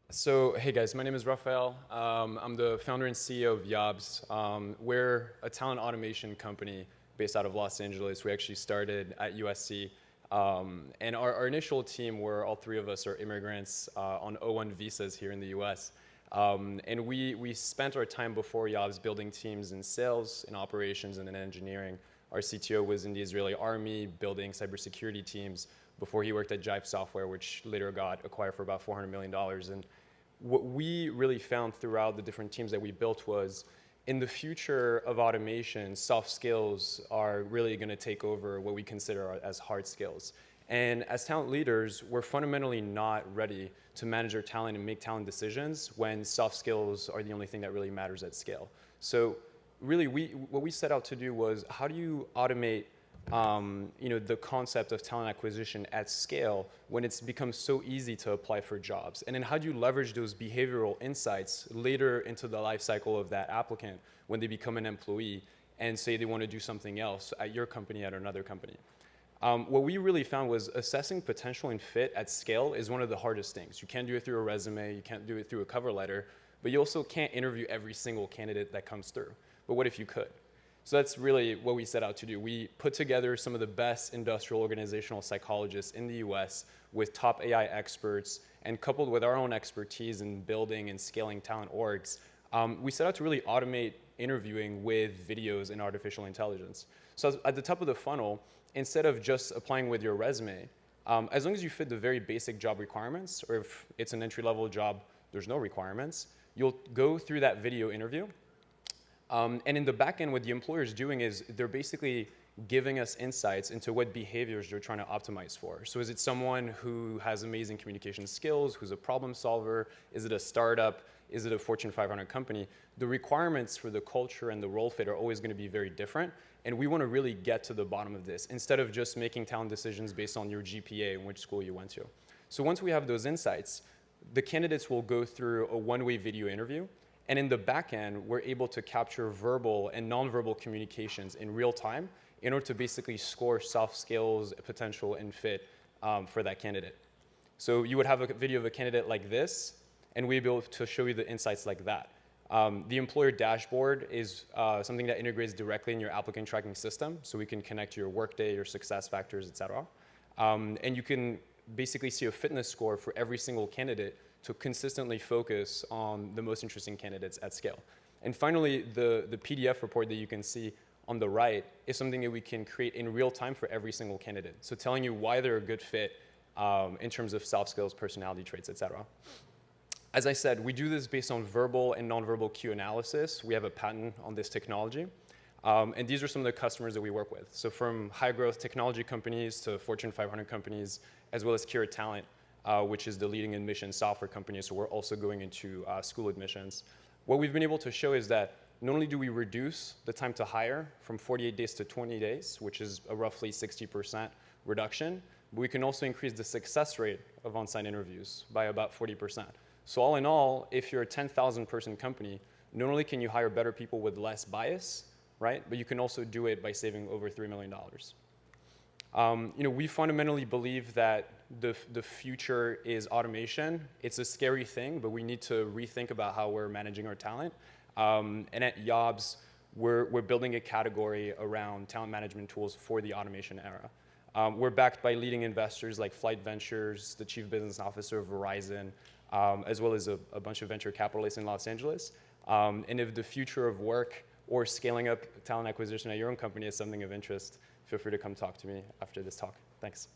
So, hey guys, my name is Rafael. I'm the founder and CEO of Yobs. We're a talent automation company based out of Los Angeles. We actually started at USC. And our initial team, where all three of us are immigrants on O1 visas here in the US. And we spent our time before Yobs building teams in sales, in operations, and in engineering. Our CTO was in the Israeli army building cybersecurity teams before he worked at Jive Software, which later got acquired for about $400 million. And what we really found throughout the different teams that we built was, in the future of automation, soft skills are really going to take over what we consider as hard skills. And as talent leaders, we're fundamentally not ready to manage our talent and make talent decisions when soft skills are the only thing that really matters at scale. So really, what we set out to do was, how do you automate the concept of talent acquisition at scale when it's become so easy to apply for jobs? And then how do you leverage those behavioral insights later into the life cycle of that applicant when they become an employee and say they want to do something else at your company, at another company? What we really found was assessing potential and fit at scale is one of the hardest things. You can't do it through a resume, you can't do it through a cover letter, but you also can't interview every single candidate that comes through. But what if you could? So that's really what we set out to do. We put together some of the best industrial organizational psychologists in the US with top AI experts, and coupled with our own expertise in building and scaling talent orgs, we set out to really automate interviewing with videos and artificial intelligence. So at the top of the funnel, instead of just applying with your resume, as long as you fit the very basic job requirements, or if it's an entry-level job, there's no requirements, you'll go through that video interview. And in the back end, what the employer is doing is they're basically giving us insights into what behaviors they're trying to optimize for. So is it someone who has amazing communication skills, who's a problem solver? Is it a startup? Is it a Fortune 500 company? The requirements for the culture and the role fit are always going to be very different. And we want to really get to the bottom of this instead of just making talent decisions based on your GPA and which school you went to. So once we have those insights, the candidates will go through a one-way video interview. And in the back end, we're able to capture verbal and nonverbal communications in real time in order to basically score soft skills, potential, and fit for that candidate. So you would have a video of a candidate like this, and we'd be able to show you the insights like that. The employer dashboard is something that integrates directly in your applicant tracking system, so we can connect to your Workday, your success factors, et cetera. And you can basically see a fitness score for every single candidate to consistently focus on the most interesting candidates at scale. And finally, the PDF report that you can see on the right is something that we can create in real time for every single candidate. So telling you why they're a good fit in terms of soft skills, personality traits, et cetera. As I said, we do this based on verbal and nonverbal cue analysis. We have a patent on this technology. And these are some of the customers that we work with. So from high growth technology companies to Fortune 500 companies, as well as Kira Talent, which is the leading admission software company. So we're also going into school admissions. What we've been able to show is that not only do we reduce the time to hire from 48 days to 20 days, which is a roughly 60% reduction, but we can also increase the success rate of on-site interviews by about 40%. So all in all, if you're a 10,000 person company, not only can you hire better people with less bias, right, but you can also do it by saving over $3 million. We fundamentally believe that the future is automation. It's a scary thing, but we need to rethink about how we're managing our talent. And at Yobs, we're building a category around talent management tools for the automation era. We're backed by leading investors like Flight Ventures, the chief business officer of Verizon, as well as a bunch of venture capitalists in Los Angeles. And if the future of work or scaling up talent acquisition at your own company is something of interest, feel free to come talk to me after this talk. Thanks.